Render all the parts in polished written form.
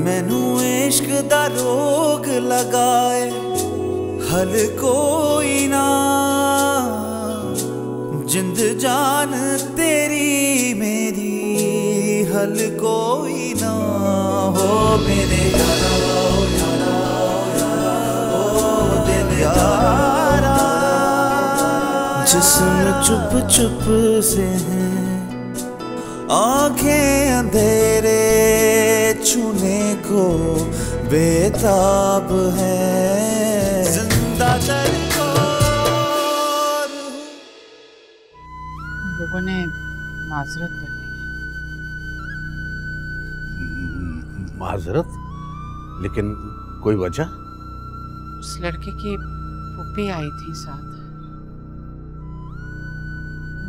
मैनू इश्क दा रोग लगाए हल कोई ना, जिंद जान तेरी मेरी हल कोई ना हो मेरे यारा यारा ओ दिल यारा। जिस्म चुप चुप से है, आंखें अंधेरे छूने को बेताब है, जिंदा लोगों ने माजरत कर दी। माजरत? लेकिन कोई वजह? उस लड़के की पुप्पी आई थी साथ,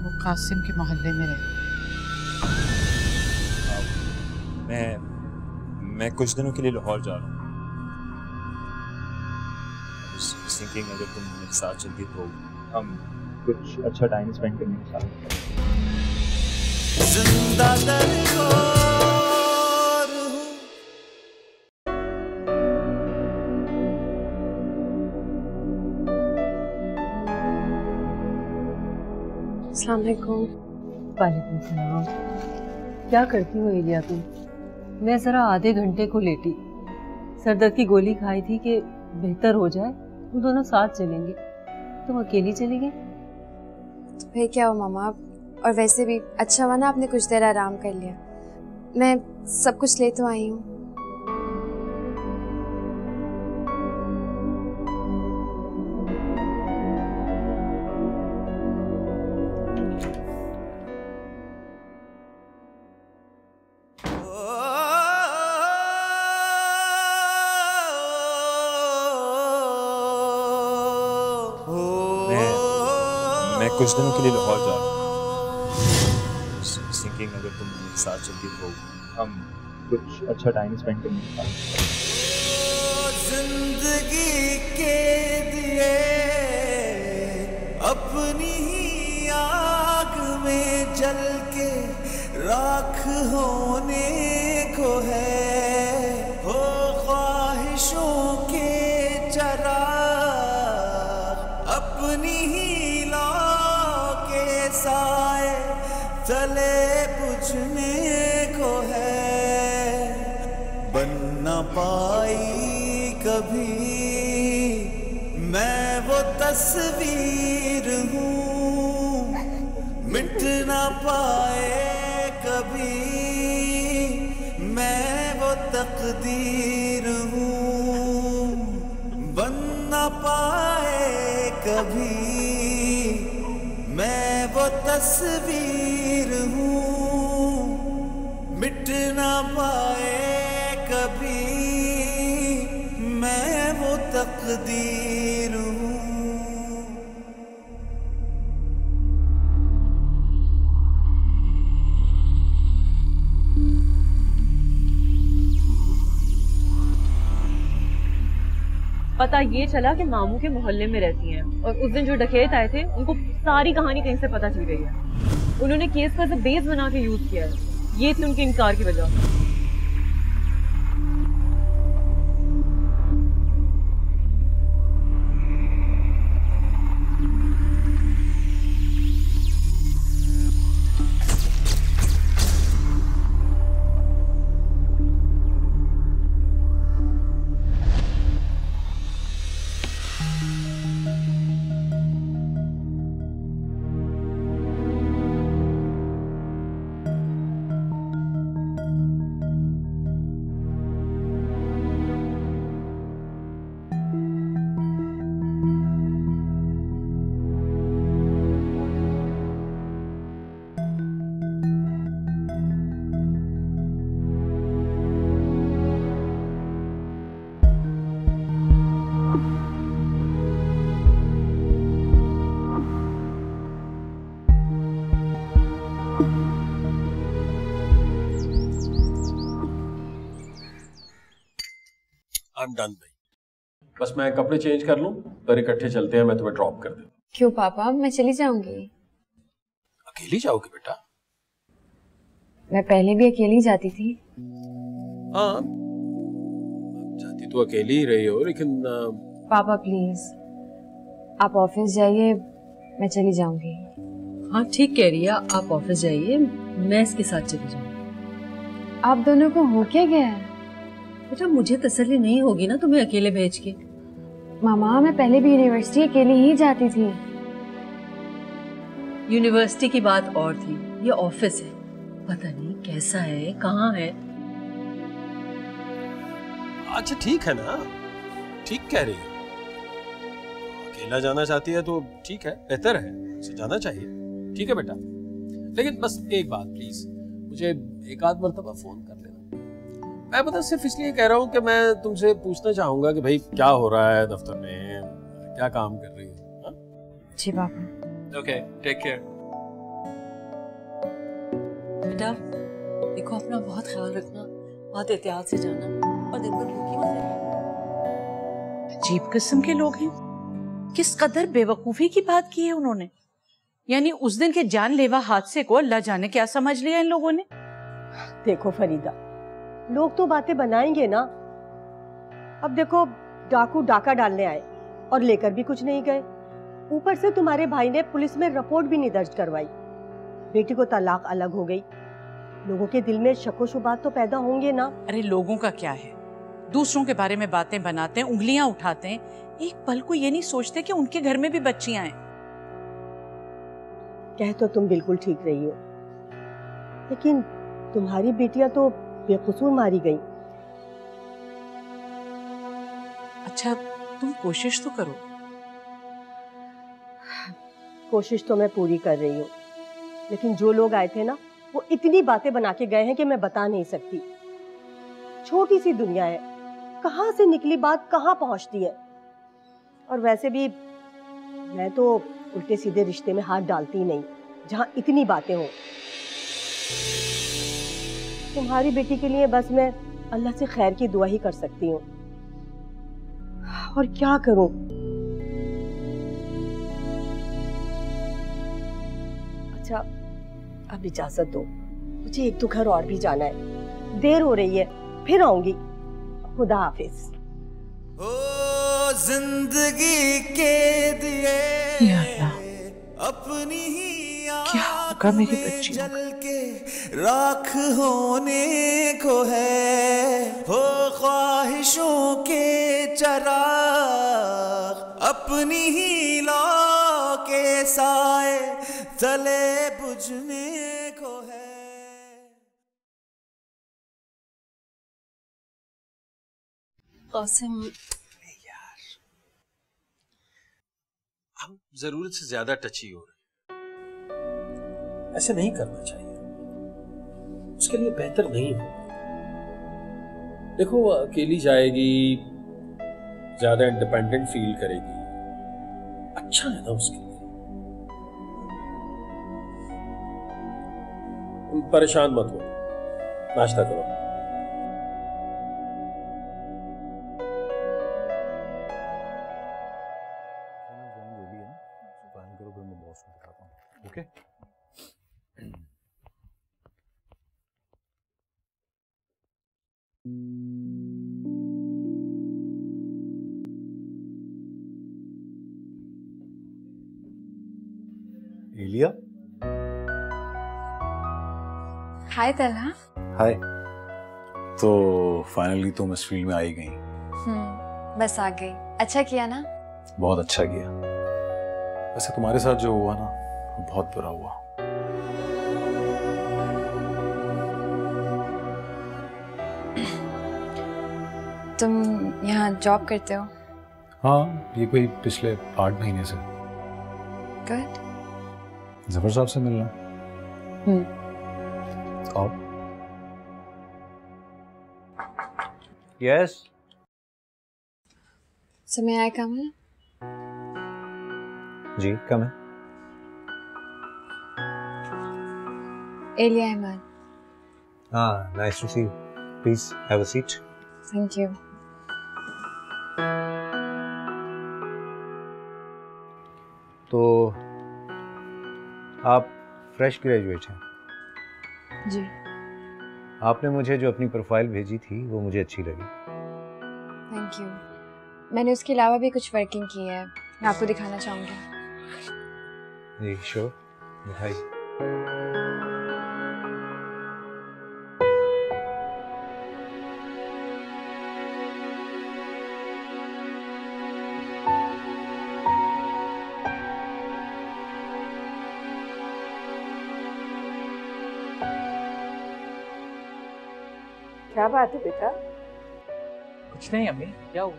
वो कासिम के मोहल्ले में रहती। मैं कुछ दिनों के लिए लाहौर जा रहा हूँ। थिंकिंग अगर तुम मेरे साथ चलती तो हम कुछ अच्छा टाइम स्पेंड करने के साथ। अस्सलाम वालेकुम। वालेकुम सलाम। क्या करती हो एलिया तुम? मैं ज़रा आधे घंटे को लेटी, सरदर्द की गोली खाई थी कि बेहतर हो जाए, हम दोनों साथ चलेंगे। तुम अकेली चली गई? तो फिर क्या हो मामा, और वैसे भी अच्छा हुआ ना आपने कुछ देर आराम कर लिया। मैं सब कुछ ले तो आई हूँ। मैं कुछ दिनों के लिए लाहौर जा रहा हूँ। थिंकिंग अगर तुम मेरे साथ चलती तो हम कुछ अच्छा टाइम स्पेंड करने के साथ। जिंदगी के दिए अपनी ही आग में जल के राख होने को है, हो ख्वाहिशों के चराग अपनी ही साए चले बुझने को है, बन न पाई कभी मैं वो तस्वीर हूँ, मिट न पाए कभी मैं वो तकदीर हूँ, बन न पाए कभी मैं वो तस्वीर हूँ, मिट ना पाए कभी मैं वो तकदीर हूँ। पता ये चला कि मामू के मोहल्ले में रहती हैं, और उस दिन जो डकैत आए थे उनको सारी कहानी कहीं से पता चल गई है। उन्होंने केस का बेस बना के यूज किया है। ये थी उनके इनकार की वजह। I'm done भाई। बस मैं कपड़े चेंज कर लूं, फिर इकट्ठे चलते हैं, मैं तुम्हें ड्रॉप कर देता हूं। क्यों पापा, मैं चली जाऊंगी। अकेली जाओगी बेटा? मैं पहले भी अकेली जाती थी। हाँ, जाती तो अकेली ही रही हो, लेकिन पापा प्लीज आप ऑफिस जाइए, मैं चली जाऊंगी। हाँ ठीक कह रही है, आप ऑफिस जाइए, मैं इसके साथ चली जाऊंगी। आप दोनों को हो क्या गया है? बेटा मुझे तसल्ली नहीं होगी ना तुम्हें अकेले भेज के। मामा मैं पहले भी यूनिवर्सिटी अकेले ही जाती थी। यूनिवर्सिटी की बात और थी, ये ऑफिस है, पता नहीं कैसा है, कहाँ है। अच्छा ठीक है ना, ठीक कह रही है। अकेला जाना चाहती है तो ठीक है, बेहतर है, उसे जाना चाहिए। ठीक है बेटा, लेकिन बस एक बात प्लीज, मुझे एक आध मरतबा फोन कर लेना। मैं पता सिर्फ इसलिए कह रहा हूँ कि मैं तुमसे पूछना चाहूंगा कि भाई क्या हो रहा है दफ्तर में, क्या काम कर रही हो। जी पापा। Okay, take care. बेटा देखो अपना बहुत ख्याल रखना, बहुत एहतियात से जाना, और देखो भूखी मत रहना। अजीब किस्म के लोग हैं, किस कदर बेवकूफी की बात की है उन्होंने। यानी उस दिन के जानलेवा हादसे को अल्लाह जाने क्या समझ लिया इन लोगों ने। देखो फरीदा, लोग तो बातें बनाएंगे ना। अब देखो डाकू डाका डालने आए और लेकर भी कुछ नहीं गए, ऊपर से तुम्हारे भाई ने पुलिस में रिपोर्ट भी नहीं दर्ज करवाई। बेटी को तलाक अलग हो गई, लोगों के दिल में शको शुबात तो पैदा होंगे ना। अरे लोगों का क्या है, दूसरों के बारे में बातें बनाते हैं, उंगलियां उठाते हैं, एक पल को ये नहीं सोचते कि उनके घर में भी बच्चियां हैं। कह तो तुम बिल्कुल ठीक रही हो, लेकिन तुम्हारी बेटियां तो बेकसूर मारी गई। अच्छा तुम कोशिश तो करो। कोशिश तो मैं पूरी कर रही हूँ, लेकिन जो लोग आए थे ना, वो इतनी बातें बना के गए हैं कि मैं बता नहीं सकती। छोटी सी दुनिया है, कहाँ से निकली बात कहाँ पहुंचती है। और वैसे भी मैं तो उल्टे सीधे रिश्ते में हाथ डालती ही नहीं जहां इतनी बातें हो। तुम्हारी बेटी के लिए बस मैं अल्लाह से खैर की दुआ ही कर सकती हूँ, और क्या करूं। अच्छा अब इजाजत दो, मुझे एक दो घर और भी जाना है, देर हो रही है, फिर आऊंगी। खुदा हाफिज। ओ जिंदगी के दिए या अल्लाह, अपनी ही क्या होगा मेरी बच्ची जल के राख होने को है। हो ख्वाहिशों के चराग अपनी ही लौ के साए तले बुझने को है। कासिम यार हम जरूरत से ज्यादा टची हो रहे हैं, ऐसे नहीं करना चाहिए, उसके लिए बेहतर नहीं हो। देखो वो अकेली जाएगी, ज्यादा इंडिपेंडेंट फील करेगी, अच्छा है ना उसके लिए। तुम परेशान मत हो, नाश्ता करो। ओके एलिया, हाय तलहा। हाय। तो फाइनली तुम इस फील्ड में आ ही गई। बस आ गई, अच्छा किया ना। बहुत अच्छा किया। वैसे तुम्हारे साथ जो हुआ ना, वो बहुत बुरा हुआ। तुम यहाँ जॉब करते हो? हाँ, ये कोई पिछले 8 महीने से। गुड। जफर साहब से मिलना। आओ। Yes So may I come in? जी, कम है। Elia Ahmed. हाँ, nice to see you. Please have a seat. Thank you. तो आप फ्रेश ग्रेजुएट हैं? जी। आपने मुझे जो अपनी प्रोफाइल भेजी थी वो मुझे अच्छी लगी। Thank you. मैंने उसके अलावा भी कुछ वर्किंग की है, मैं आपको दिखाना चाहूँगी। जी श्योर, मिठाई। क्या बात है बेटा? कुछ नहीं अम्मी, क्या हुआ?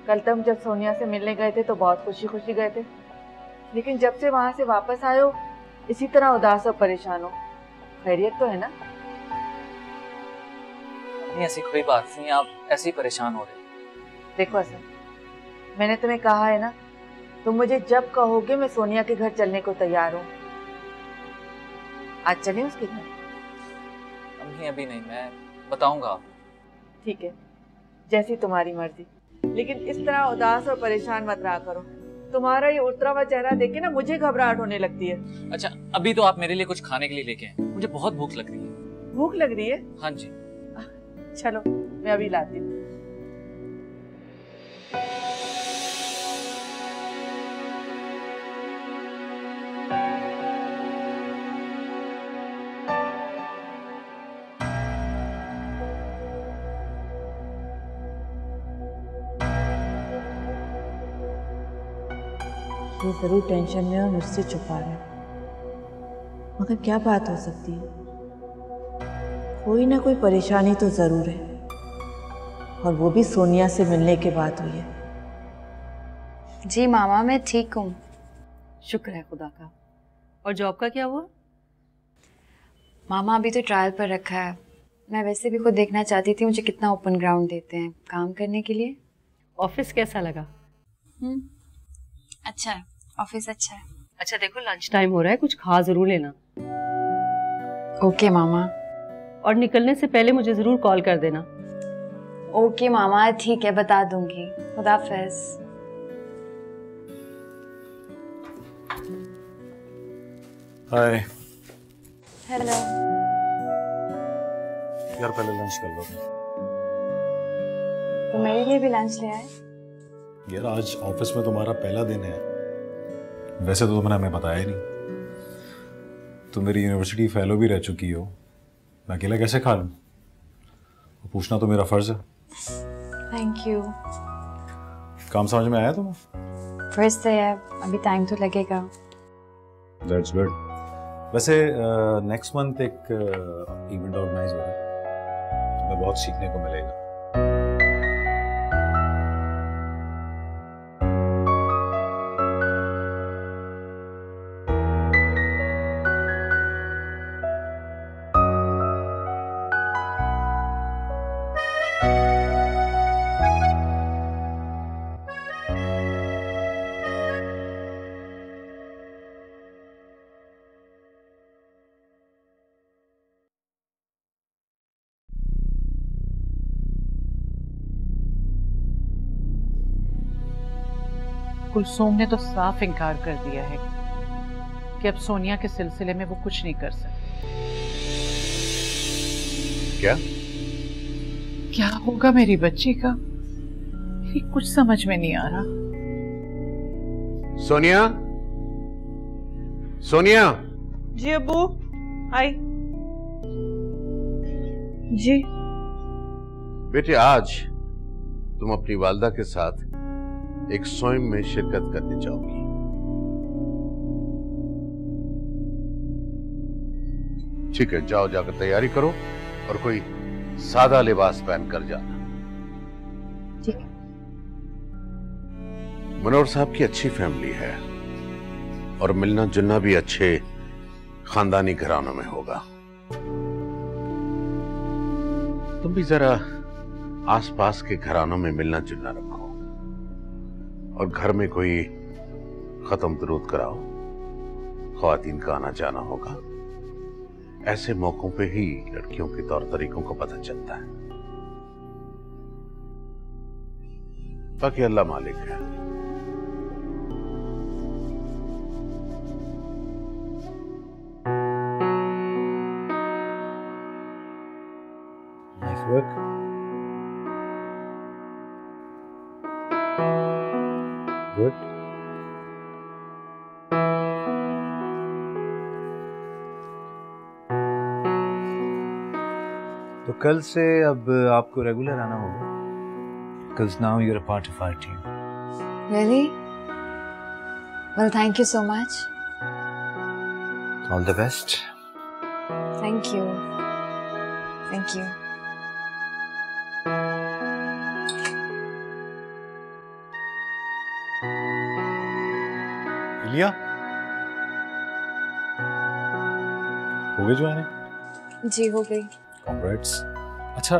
कल तुम जब सोनिया से मिलने गए थे तो बहुत खुशी खुशी गए थे, लेकिन जब से वहां से वापस आए हो इसी तरह उदास और परेशान हो। खैरियत तो है ना? अम्मी ऐसी कोई बात नहीं, आप ऐसे ही परेशान हो रहे। देखो असद, मैंने तुम्हें कहा है ना, तुम मुझे जब कहोगे मैं सोनिया के घर चलने को तैयार हूँ। आज चलें उसके घर? अम्मी अभी नहीं, मैं बताऊंगा आपको। ठीक है, जैसी तुम्हारी मर्जी, लेकिन इस तरह उदास और परेशान मत रहा करो। तुम्हारा ये उतरा हुआ चेहरा देख के ना मुझे घबराहट होने लगती है। अच्छा, अभी तो आप मेरे लिए कुछ खाने के लिए लेके आए, मुझे बहुत भूख लग रही है। भूख लग रही है? हाँ जी। चलो मैं अभी लाती हूँ। ये जरूर टेंशन में और मुझसे छुपा रहा है, मगर क्या बात हो सकती है? कोई ना कोई परेशानी तो जरूर है, और वो भी सोनिया से मिलने के बाद हुई है। जी मामा, मैं ठीक हूँ। शुक्र है खुदा का। और जॉब का क्या हुआ? मामा अभी तो ट्रायल पर रखा है। मैं वैसे भी खुद देखना चाहती थी मुझे कितना ओपन ग्राउंड देते हैं काम करने के लिए। ऑफिस कैसा लगा? अच्छा है, ऑफिस अच्छा है। अच्छा देखो, लंच टाइम हो रहा है, कुछ खा जरूर लेना। ओके मामा। और निकलने से पहले मुझे जरूर कॉल कर देना। ओके मामा, ठीक है, बता दूंगी। खुदाफिज। Hi hello. यार पहले लंच कर लो। तो मेरे लिए भी लंच ले आए? यार आज ऑफिस में तुम्हारा पहला दिन है। वैसे तो तुमने हमें बताया ही नहीं। तुम मेरी यूनिवर्सिटी फेलो भी रह चुकी हो, मैं अकेला कैसे खा लूं? पूछना तो मेरा फर्ज है। Thank you. काम समझ में आया तुम्हें? फर्स्ट से है, अभी टाइम तो लगेगा। That's good. वैसे नेक्स्ट मंथ एक इवेंट ऑर्गेनाइज हो रहा है, तुम्हें बहुत सीखने को मिलेगा। कुलसुम ने तो साफ इनकार कर दिया है कि अब सोनिया के सिलसिले में वो कुछ नहीं कर सकती। क्या होगा मेरी बच्ची का, ये कुछ समझ में नहीं आ रहा। सोनिया, सोनिया। जी अब्बू। आई जी। बेटे आज तुम अपनी वालदा के साथ एक स्वयं में शिरकत करने जाओगी। ठीक है, जाओ, जाकर तैयारी करो और कोई सादा लिबास पहन कर जाना। ठीक है। मनोहर साहब की अच्छी फैमिली है और मिलना जुलना भी अच्छे खानदानी घरानों में होगा। तुम भी जरा आसपास के घरानों में मिलना जुलना रखो और घर में कोई खत्म दुरूद कराओ। ख्वातीन का आना जाना होगा, ऐसे मौकों पे ही लड़कियों के तौर तरीकों का पता चलता है। बाकी अल्लाह मालिक है। Nice work. गुड। तो कल से अब आपको रेगुलर आना होगा, because now you're a part of our team. Really? Well, thank you so much. All the best. Thank you. Thank you. इलिया, हो गई ज्वाइनिंग? जी हो गई। Congrats. अच्छा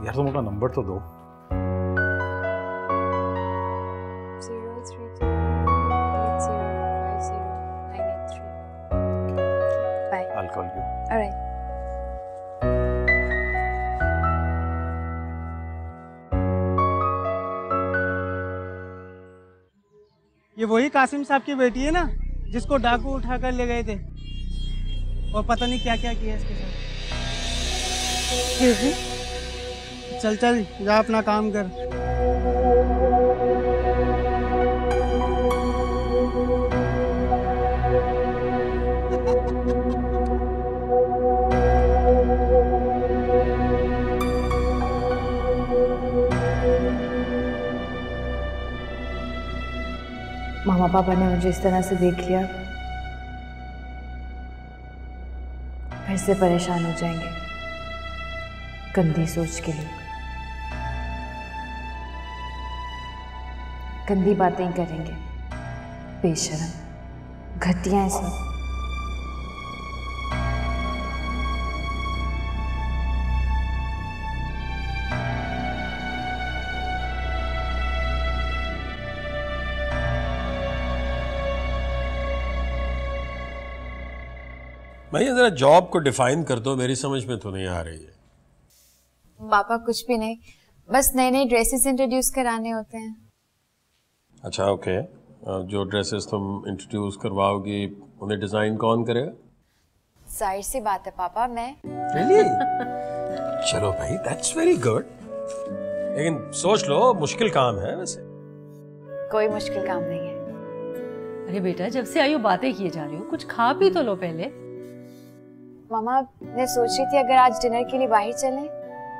यार, तुम अपना नंबर तो दो। 0328050983983. Bye. I'll call you. All right. ये वही कासिम साहब की बेटी है ना, जिसको डाकू उठाकर ले गए थे और पता नहीं क्या क्या किया इसके साथ। चल चल जा अपना काम कर। मामा पापा ने मुझे इस तरह से देख लिया, फिर से परेशान हो जाएंगे गंदी सोच के लिए। गंदी बातें करेंगे, बेशरम, घटिया है सब। भैया जरा जॉब को डिफाइन कर दो, मेरी समझ में तो नहीं आ रही है। पापा कुछ भी नहीं, बस नए नए ड्रेसेस इंट्रोड्यूस कराने होते हैं। अच्छा ओके, जो ड्रेसेस तुम इंट्रोड्यूस करवाओगी उन्हें डिजाइन कौन करेगा? जाहिर सी बात है पापा, मैं। Really? चलो भाई, दैट्स वेरी गुड, लेकिन सोच लो मुश्किल काम है वैसे। कोई मुश्किल काम नहीं है। अरे बेटा, जब से आई हो बातें किए जा रही हो, कुछ खा पी तो लो पहले। मामा मैं सोच रही थी अगर आज डिनर के लिए बाहर चलें।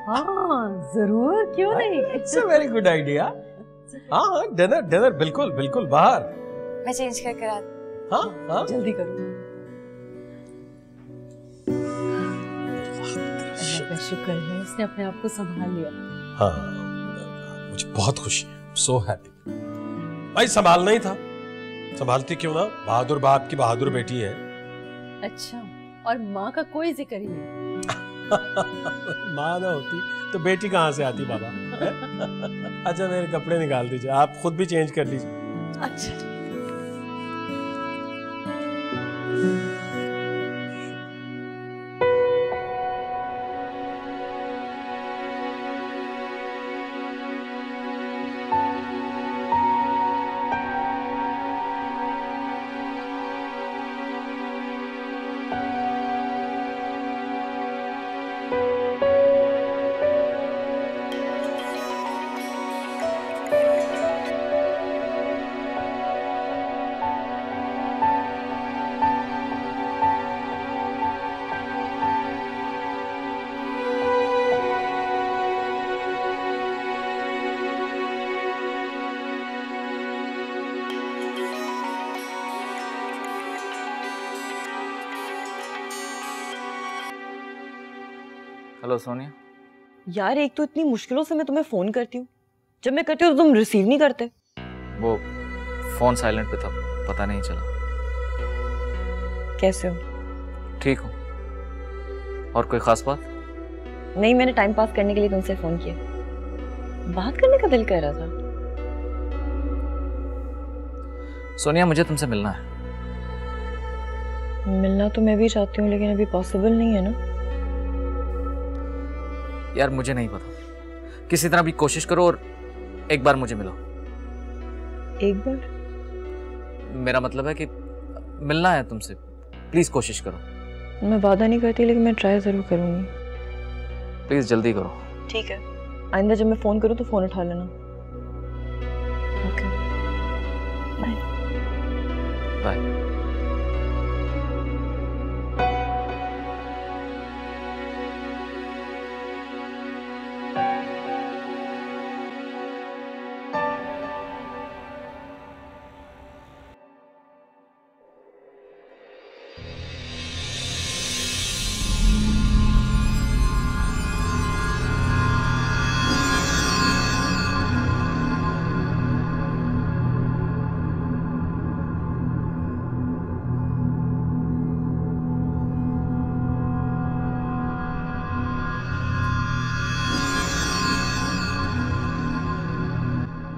हाँ जरूर, क्यों नहीं। It's a very good idea. हाँ डिनर डिनर बिल्कुल बिल्कुल बाहर। मैं चेंज कर आती। हाँ हाँ जल्दी करो। अल्लाह का शुक्र है इसने अपने आप को संभाल लिया। हाँ मुझे बहुत खुशी है, सो हैप्पी। भाई संभालना ही था, संभालती क्यों ना, बहादुर बाप की बहादुर बेटी है। अच्छा, और माँ का कोई जिक्र ही नहीं। माँ ना होती तो बेटी कहाँ से आती बाबा। अच्छा मेरे कपड़े निकाल दीजिए, आप खुद भी चेंज कर लीजिए। अच्छा हेलो सोनिया। यार एक तो इतनी मुश्किलों से मैं तुम्हें फोन करती हूँ, जब मैं करती हूँ तो तुम रिसीव नहीं करते। वो फोन साइलेंट पे था, पता नहीं चला। कैसे हो? ठीक हूँ। और कोई खास बात? नहीं, मैंने टाइम पास करने के लिए तुमसे फोन किया, बात करने का दिल कर रहा था। सोनिया मुझे तुमसे मिलना है। मिलना तो मैं भी चाहती हूँ, लेकिन अभी पॉसिबल नहीं है ना। यार मुझे नहीं पता, किसी तरह भी कोशिश करो और एक बार मुझे मिलो। एक बार? मेरा मतलब है कि मिलना है तुमसे, प्लीज कोशिश करो। मैं वादा नहीं करती, लेकिन मैं ट्राई जरूर करूंगी। प्लीज जल्दी करो। ठीक है, आइंदा जब मैं फोन करूँ तो फोन उठा लेना। ओके। बाय।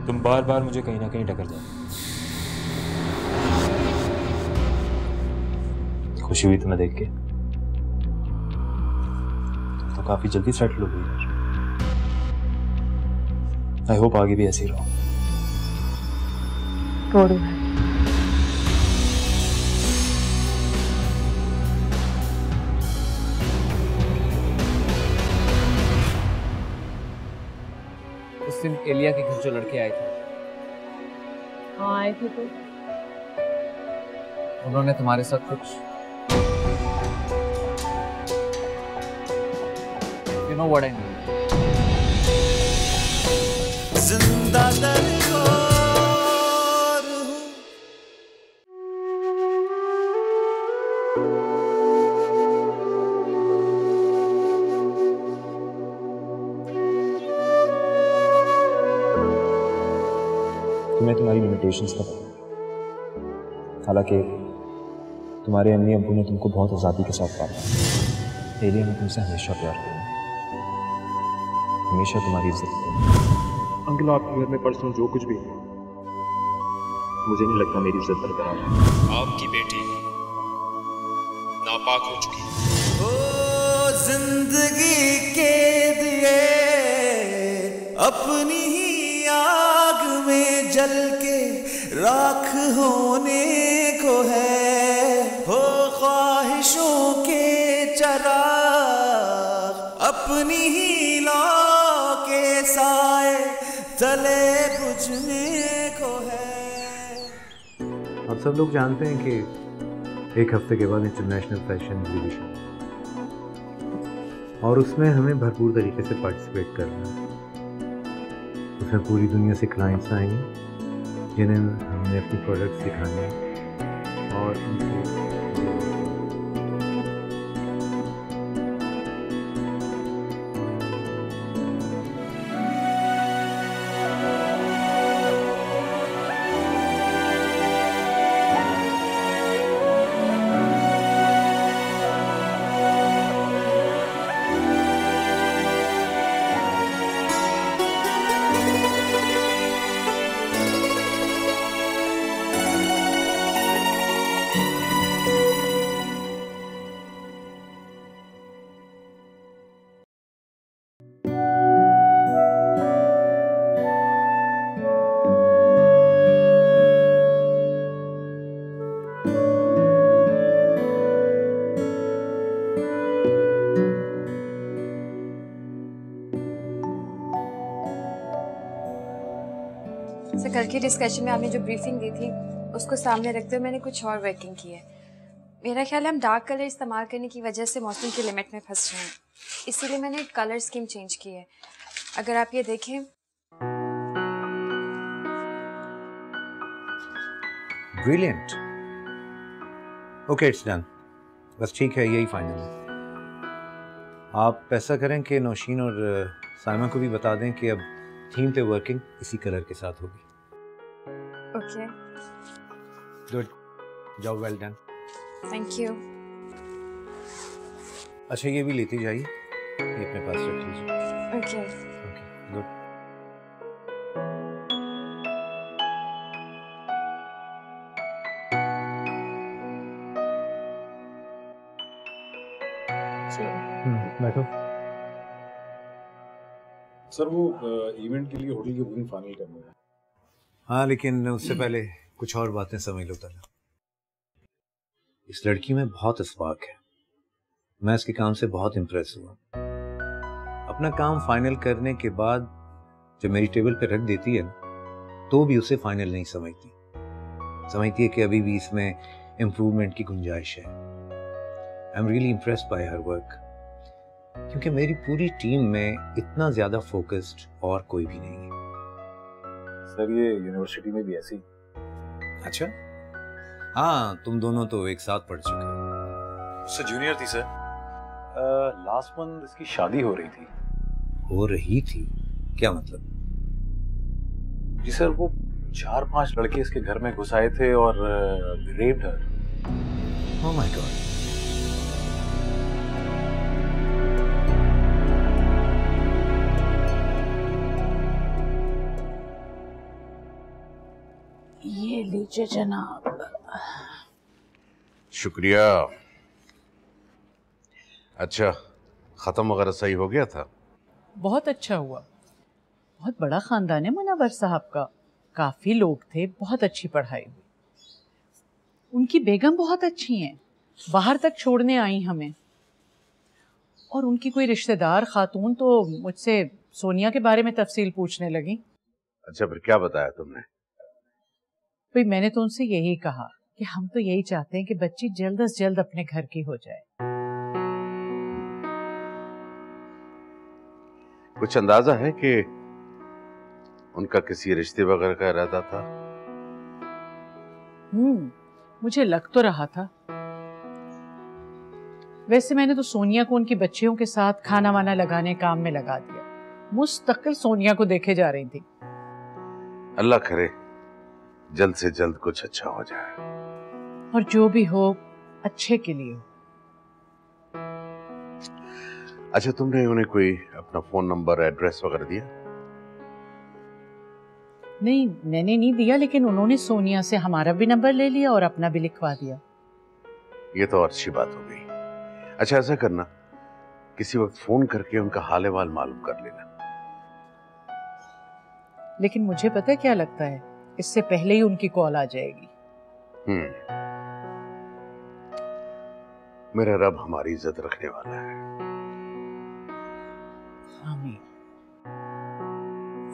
तुम बार बार मुझे कहीं ना कहीं टकर जाते। खुशी हुई तुम्हें देख के। तो काफी जल्दी सेटल हो गई यार। आई होप आगे भी ऐसे ही रहो। छोड़ो। उस दिन एलिया के घर जो लड़के आए थे, हाँ आए थे तो उन्होंने तुम्हारे साथ कुछ you know what I mean. जिंदा दरबार हूँ। तुम्हें तुम्हारी लिमिटेशंस का पता है। हालांकि तुम्हारे अम्मी अब्बू ने तुमको बहुत आज़ादी के साथ पाला। एलिया ने तुमसे हमेशा प्यार किया, हमेशा तुम्हारी इज्जत की। अंकल आपके घर में पर्सनल जो कुछ भी है, मुझे नहीं लगता मेरी इज्जत बरकरार है। आपकी बेटी नापाक हो चुकी है। ओ जिंदगी के दिए अपनी ही आग में जल के राख होने को है। हो ख्वाहिशों के चराग अपनी ही लौ के साए तले बुझने को है। आप सब लोग जानते हैं कि एक हफ्ते के बाद इंटरनेशनल फैशन एग्जीबिशन और उसमें हमें भरपूर तरीके से पार्टिसिपेट करना है। उसमें पूरी दुनिया से क्लाइंट्स आएंगे जिन्हें हमने अपनी प्रोडक्ट्स दिखाने और उनसे कल की डिस्कशन में आपने जो ब्रीफिंग दी थी उसको सामने रखते हुए मैंने कुछ और वर्किंग की है। मेरा ख्याल है हम डार्क कलर इस्तेमाल करने की वजह से मौसम की लिमिट में फंस रहे हैं, इसीलिए मैंने कलर स्कीम चेंज की है। अगर आप ये देखें, ब्रिलियंट। Okay it's done. बस ठीक है, यही फाइनल है। आप ऐसा करें कि नौशीन और साइमा को भी बता दें कि अब थीम पे वर्किंग इसी कलर के साथ होगी। Okay good job, well done. Thank you. अच्छा ये भी लेती जाइए, ये अपने पास रख लीजिए। Okay good. बैठो। सर वो इवेंट के लिए होटल की बुकिंग फाइनल करनी है। हाँ लेकिन उससे पहले कुछ और बातें समझ लो तला। इस लड़की में बहुत इस्पार्क है, मैं इसके काम से बहुत इम्प्रेस हुआ। अपना काम फाइनल करने के बाद जब मेरी टेबल पे रख देती है ना, तो भी उसे फाइनल नहीं समझती, समझती है कि अभी भी इसमें इम्प्रूवमेंट की गुंजाइश है। I am really impressed by her work, क्योंकि मेरी पूरी टीम में इतना ज़्यादा फोकस्ड और कोई भी नहीं है। सर ये यूनिवर्सिटी में भी ऐसी? अच्छा, हाँ, तुम दोनों तो एक साथ पढ़ चुके हो। उससे जूनियर थी सर। लास्ट मंथ इसकी शादी हो रही थी। हो रही थी? क्या मतलब? जी सर, वो 4-5 लड़के इसके घर में घुस आए थे और raped her. Oh my God. ये लीजिए जनाब। शुक्रिया। अच्छा, खत्म वगैरह सही हो गया था? बहुत अच्छा हुआ। बहुत बड़ा खानदान है मुनव्वर साहब का, काफी लोग थे, बहुत अच्छी पढ़ाई हुई। उनकी बेगम बहुत अच्छी हैं, बाहर तक छोड़ने आई हमें। और उनकी कोई रिश्तेदार खातून तो मुझसे सोनिया के बारे में तफसील पूछने लगी। अच्छा, फिर क्या बताया तुमने? भाई मैंने तो उनसे यही कहा कि हम तो यही चाहते हैं कि बच्ची जल्द से जल्द अपने घर की हो जाए। कुछ अंदाजा है कि उनका किसी रिश्ते वगैरह का इरादा था? मुझे लग तो रहा था। वैसे मैंने तो सोनिया को उनकी बच्चियों के साथ खाना वाना लगाने काम में लगा दिया। मुस्तकिल सोनिया को देखे जा रही थी। अल्लाह करे जल्द से जल्द कुछ अच्छा हो जाए। और जो भी हो अच्छे के लिए हो। अच्छा, तुमने उन्हें कोई अपना फोन नंबर, एड्रेस वगैरह दिया? नहीं, मैंने नहीं दिया, लेकिन उन्होंने सोनिया से हमारा भी नंबर ले लिया और अपना भी लिखवा दिया। ये तो अच्छी बात हो गई। अच्छा, ऐसा करना, किसी वक्त फोन करके उनका हाल अहवाल मालूम कर लेना। लेकिन मुझे पता है क्या लगता है, इससे पहले ही उनकी कॉल आ जाएगी। मेरा रब हमारी इज्जत रखने वाला है। आमीन।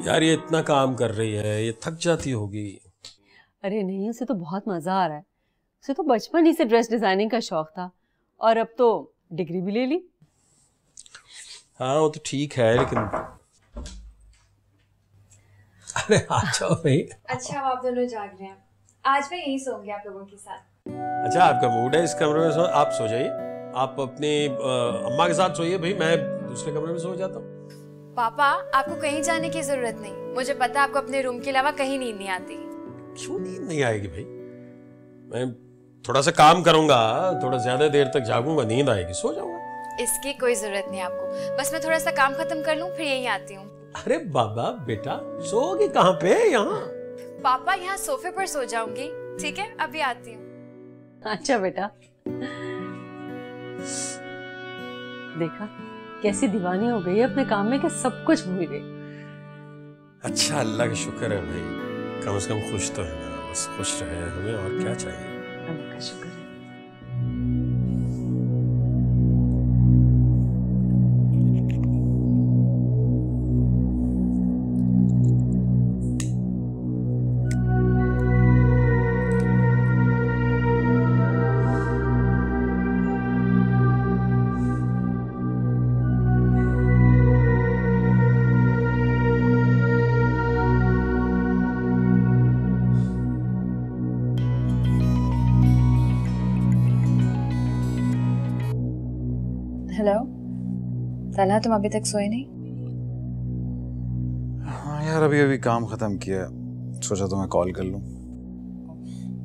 यार ये इतना काम कर रही है, ये थक जाती होगी। अरे नहीं, उसे तो बहुत मजा आ रहा है। उसे तो बचपन ही से ड्रेस डिजाइनिंग का शौक था और अब तो डिग्री भी ले ली। हाँ वो तो ठीक है, लेकिन अरे आ जाओ भाई। अच्छा आप दोनों जाग रहे हैं, आज मैं यहीं सोऊंगी आप लोगों के साथ। अच्छा आपका मूड है इस कमरे में आप सो जाइए। आप अपनी अम्मा के साथ सोइए भाई, मैं दूसरे कमरे में सो जाता हूँ। पापा आपको कहीं जाने की जरूरत नहीं, मुझे पता है आपको अपने रूम के अलावा कहीं नींद नहीं आती। क्यों नींद नहीं आएगी भाई? मैं थोड़ा सा काम करूंगा, थोड़ा ज्यादा देर तक जागूंगा, नींद आएगी, सो जाऊंगा। इसकी कोई जरूरत नहीं आपको, बस मैं थोड़ा सा काम खत्म कर लूं फिर यहीं आती हूँ। अरे बाबा बेटा सोओगी कहाँ पे? यहाँ। पापा यहाँ सोफे पर सो जाऊंगी, ठीक है अभी आती हूँ। अच्छा बेटा, देखा कैसी दीवानी हो गई है अपने काम में कि सब कुछ भूल गई। अच्छा अल्लाह का शुक्र है भाई, कम से कम खुश तो है ना, बस खुश रहे हमें, और क्या चाहिए। अल्लाह का शुक्र है। हेलो तला, तुम अभी तक सोए नहीं? हाँ यार, अभी अभी काम खत्म किया, सोचा तुम्हें कॉल कर लूं।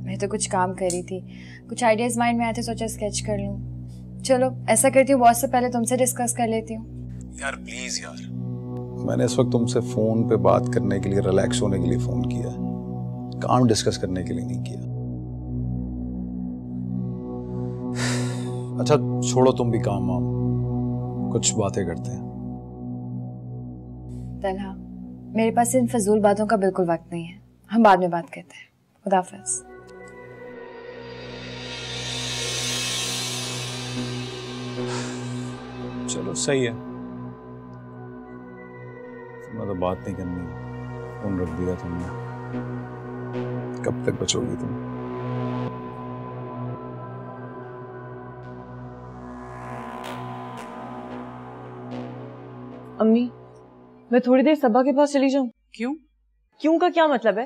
मैं तो कुछ काम कर रही थी, कुछ आइडियाज माइंड में आए थे, सोचा स्केच कर लूं। चलो ऐसा करती हूँ, बॉस से पहले तुमसे डिस्कस कर लेती हूँ। यार प्लीज यार, मैंने इस वक्त तुमसे फोन पे बात करने के लिए, रिलैक्स होने के लिए फोन किया, काम डिस्कस करने के लिए नहीं किया। अच्छा छोड़ो तुम भी काम वाम, कुछ बातें करते हैं। तन्हा, मेरे पास इन फजूल बातों का बिल्कुल वक्त नहीं है, हम बाद में बात करते हैं। खुदा हाफिज़। चलो सही है, मैं तो बात नहीं करनी, फोन रख दिया तुमने, कब तक बचोगी तुम? अम्मी, मैं थोड़ी देर सबा के पास चली जाऊं? क्यों? क्यों का क्या मतलब है?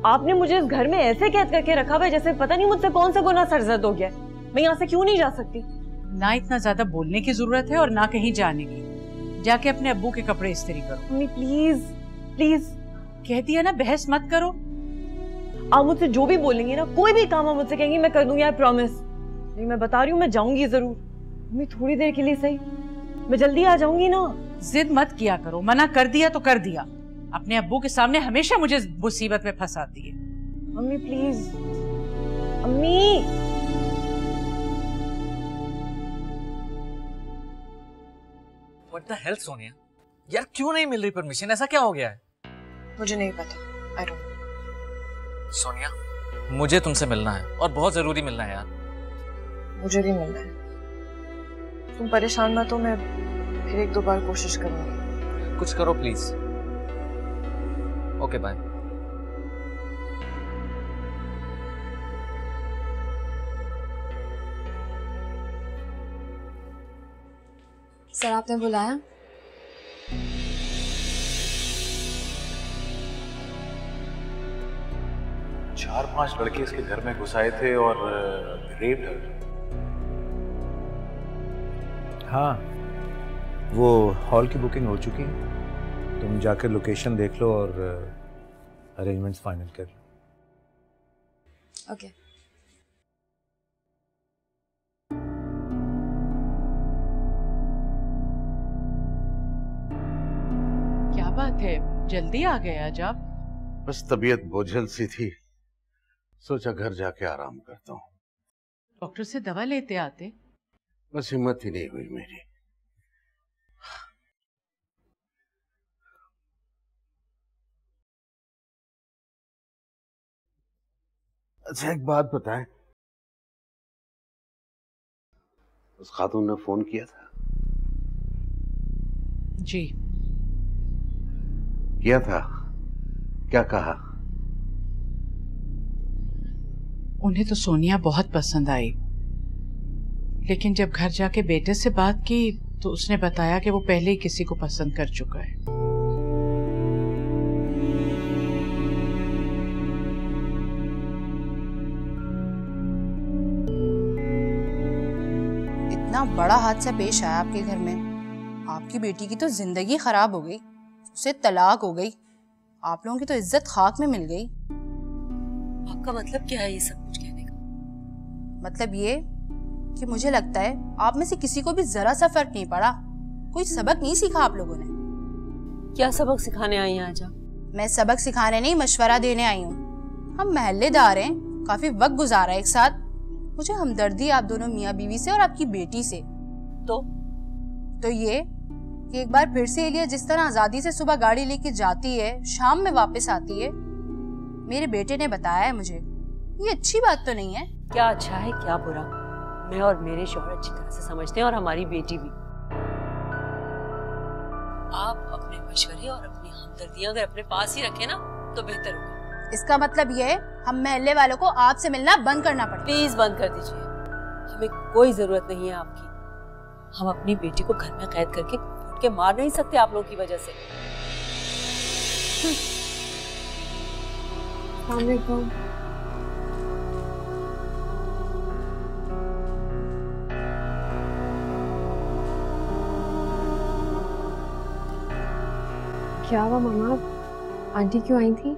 आपने मुझे इस घर में ऐसे कैद करके रखा हुआ है जैसे पता नहीं मुझसे कौन सा गुनाह सरजद हो गया। मैं यहाँ से क्यों नहीं जा सकती? ना इतना ज्यादा बोलने की जरूरत है और ना कहीं जाने की। जाके अपने अब्बू के कपड़े इस्त्री करो। Mummy please please. कह दिया ना, बहस मत करो। आप मुझसे जो भी बोलेंगे ना, कोई भी काम आप मुझसे कहेंगी मैं कर दूंगी, आई प्रॉमिस। नहीं, मैं बता रही हूँ मैं जाऊंगी जरूर। मम्मी थोड़ी देर के लिए सही, मैं जल्दी आ जाऊंगी ना। जिद मत किया करो, मना कर दिया तो कर दिया। अपने अब्बू के सामने हमेशा मुझे मुसीबत में फंसाती है। Mummy please. अम्मी What the hell, सोनिया? यार क्यों नहीं मिल रही परमिशन? ऐसा क्या हो गया है? मुझे नहीं पता। I don't know। सोनिया, मुझे तुमसे मिलना है और बहुत जरूरी मिलना है यार। मुझे भी मिलना है। तुम परेशान मत हो, मैं फिर एक दो बार कोशिश करूंगी। कुछ करो प्लीज। Okay bye. सर आपने बुलाया? चार पांच लड़के इसके घर में घुस आए थे और रेप्ड हर। हाँ, वो हॉल की बुकिंग हो चुकी है। तुम जाकर लोकेशन देख लो और अरेंजमेंट्स फाइनल कर लो। ओके। क्या बात है, जल्दी आ गए आज आप? बस तबीयत बोझल सी थी, सोचा घर जाके आराम करता हूँ। डॉक्टर से दवा लेते आते। बस हिम्मत ही नहीं हुई मेरी। अच्छा एक बात बताएं, उस खातून ने फोन किया था? जी किया था। क्या कहा? उन्हें तो सोनिया बहुत पसंद आई, लेकिन जब घर जाके बेटे से बात की तो उसने बताया कि वो पहले ही किसी को पसंद कर चुका है। इतना बड़ा हादसा पेश आया आपके घर में, आपकी बेटी की तो जिंदगी खराब हो गई, उसे तलाक हो गई, आप लोगों की तो इज्जत खाक में मिल गई। आपका मतलब क्या है ये सब कुछ कहने का? मतलब ये कि मुझे लगता है आप में से किसी को भी जरा सा फर्क नहीं पड़ा, कोई सबक नहीं सीखा आप लोगों ने। क्या सबक सिखाने आई हैं आज आप? मैं सबक सिखाने नहीं, मशवरा देने आई हूँ। हम महल्लेदार हैं, काफी वक्त गुजारा है एक साथ, मुझे हमदर्दी आप दोनों मियाँ बीवी से और आपकी बेटी से। तो ये कि एक बार फिर से एलिया जिस तरह आजादी से सुबह गाड़ी लेके जाती है, शाम में वापस आती है, मेरे बेटे ने बताया है मुझे, ये अच्छी बात तो नहीं है। क्या अच्छा है क्या बुरा, मैं और मेरे शौहर अच्छी तरह से समझते हैं और हमारी बेटी भी। आप अपने मशवरे और अपनी हमदर्दियां अगर अपने पास ही रखें ना तो बेहतर होगा। इसका मतलब ये है हम महल्ले वालों को आपसे मिलना बंद करना पड़ेगा। प्लीज बंद कर दीजिए, हमें कोई जरूरत नहीं है आपकी। हम अपनी बेटी को घर में कैद करके घूट के मार नहीं सकते आप लोगों की वजह से। क्या हुआ मम्मा, आंटी क्यों आई थी?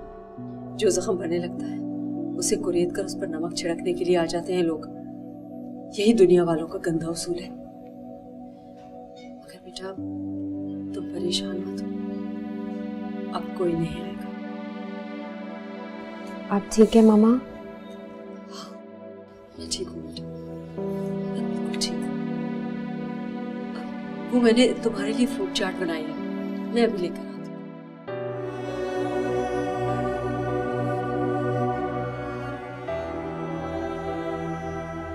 जो जख्म भरने लगता है उसे कुरेद कर उस पर नमक छिड़कने के लिए आ जाते हैं लोग। यही दुनिया वालों का गंदा उसूल है। मगर बेटा तुम परेशान मत हो, अब कोई नहीं आएगा। आप ठीक है मम्मा? मैं ठीक हूँ बेटा, मैं बिल्कुल ठीक हूँ। वो मैंने तुम्हारे लिए फ्रूट चाट बनाई है, मैं अभी लेकर आती हूँ।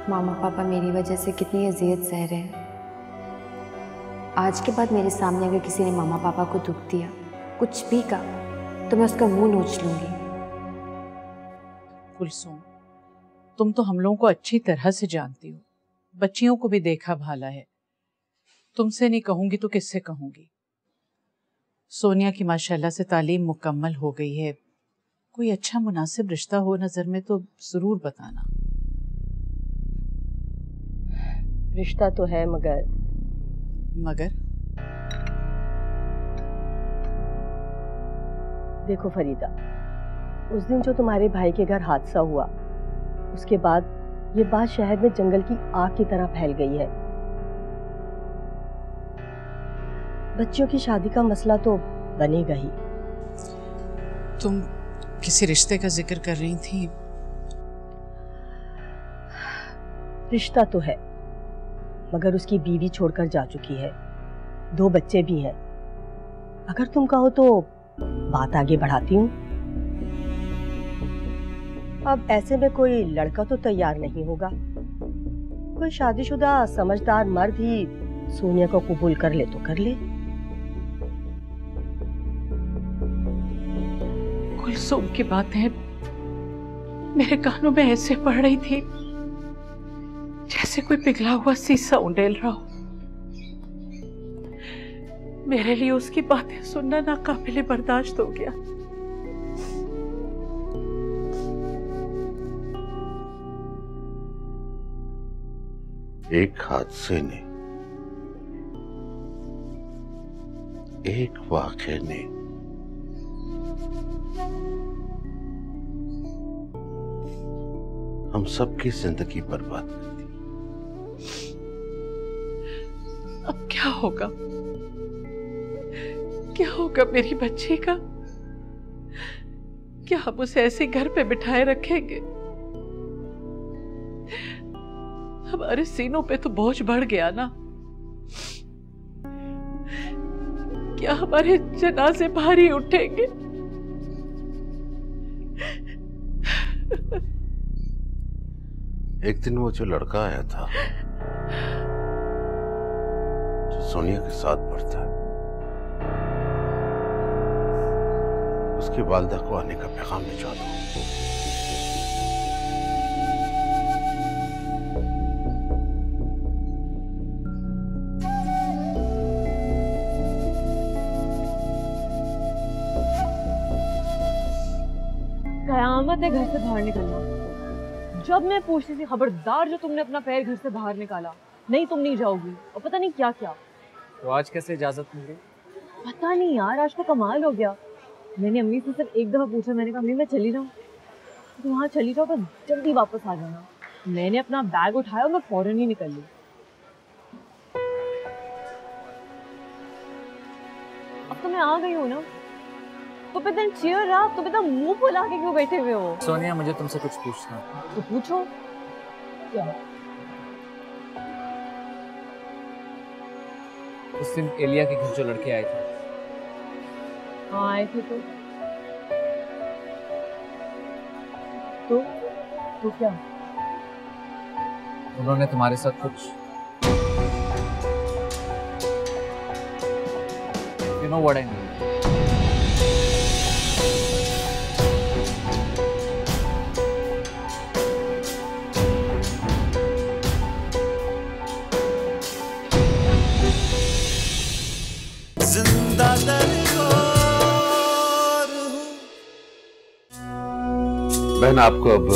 मामा पापा मेरी वजह से कितनी अजियत सह रहे हैं। आज के बाद मेरे सामने अगर किसी ने मामा पापा को दुख दिया, कुछ भी कहा, तो मैं उसका मुंह नोच लूंगी। कुलसुम, तुम तो हम लोगों को अच्छी तरह से जानती हो, बच्चियों को भी देखा भाला है। तुमसे नहीं कहूंगी तो किससे कहूंगी? सोनिया की माशाल्लाह से तालीम मुकम्मल हो गई है। कोई अच्छा मुनासिब रिश्ता हो नजर में तो जरूर बताना। रिश्ता तो है मगर देखो फरीदा, उस दिन जो तुम्हारे भाई के घर हादसा हुआ, उसके बाद ये बात शहर में जंगल की आग की तरह फैल गई है। बच्चियों की शादी का मसला तो बनेगा ही। तुम किसी रिश्ते का जिक्र कर रही थी? रिश्ता तो है मगर उसकी बीवी छोड़कर जा चुकी है, 2 बच्चे भी हैं। अगर तुम कहो तो बात आगे बढ़ाती हूँ। अब ऐसे में कोई लड़का तो तैयार नहीं होगा। कोई शादीशुदा समझदार मर्द ही सोनिया को कबूल कर ले तो कर ले। कुलसुम की बातें मेरे कानों में ऐसे पड़ रही थी जैसे कोई पिघला हुआ शीशा उंडेल रहा हो। मेरे लिए उसकी बातें सुनना नाकाबिले बर्दाश्त हो गया। एक हादसे ने, एक वाक़े ने हम सबकी जिंदगी बर्बाद कर दी। अब क्या होगा? क्या होगा मेरी बच्ची का? क्या हम उसे ऐसे घर पे बिठाए रखेंगे? हमारे सीनों पे तो बोझ बढ़ गया ना। क्या हमारे जनाजे भारी उठेंगे? एक दिन वो जो लड़का आया था जो सोनिया के साथ पढ़ता है, उसकी वालिदा को आने का पैगाम भिजवा दो। कयामत है घर से बाहर निकलना। जब मैं पूछती थी खबरदार जो तुमने अपना पैर घर से बाहर निकाला, नहीं तुम नहीं जाओगी, और पता नहीं क्या क्या। तो आज कैसे इजाजत मिल गई? पता नहीं यार, आज तो कमाल हो गया। मैंने अम्मी से सिर्फ एक दफा पूछा, मैंने कहा अम्मी मैं चली जाऊँ? तो वहाँ चली जाओ तो जल्दी वापस आ जाना। मैंने अपना बैग उठाया और मैं फौरन ही निकल ली। अब तो मैं आ गई हूँ ना, तो फिर दिन चीयर रहा, तो फिर मुंह फुला के क्यों बैठे हुए हो? सोनिया मुझे तुमसे कुछ पूछना है। तो पूछो। क्या? उस दिन एलिया के घर जो लड़के आए थे। हाँ आए थे। तो क्या? उन्होंने तुम्हारे साथ कुछ You know what I mean? जिंदा बहन, आपको अब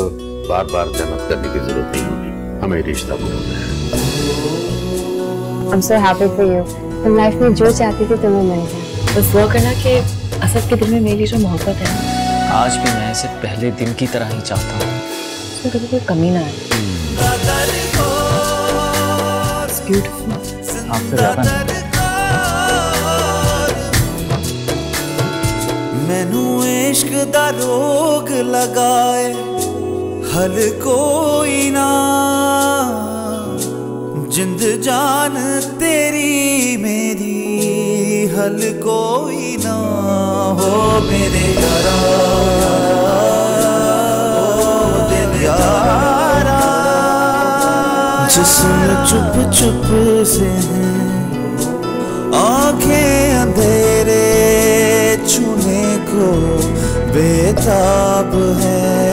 बार बार जहमत करने की जरूरत नहीं होगी, हमें रिश्ता पूरा है। I'm so happy for you. तुम लाइफ में जो चाहती थी तुम्हें मिल गया। बस वो करना कि असद के दिल में मेरी जो मोहब्बत है, आज भी मैं इसे पहले दिन की तरह ही चाहता हूँ। उसमें कभी कोई कमी ना आए। It's beautiful. आपसे ज्यादा मैनू इश्क दा रोग लगाए हल कोई ना, जिंद जान तेरी मेरी हल कोई ना हो मेरे यारा, दिल यारा जिस्म चुप चुप से है, आंखें अंधेरे छूने को बेताब है।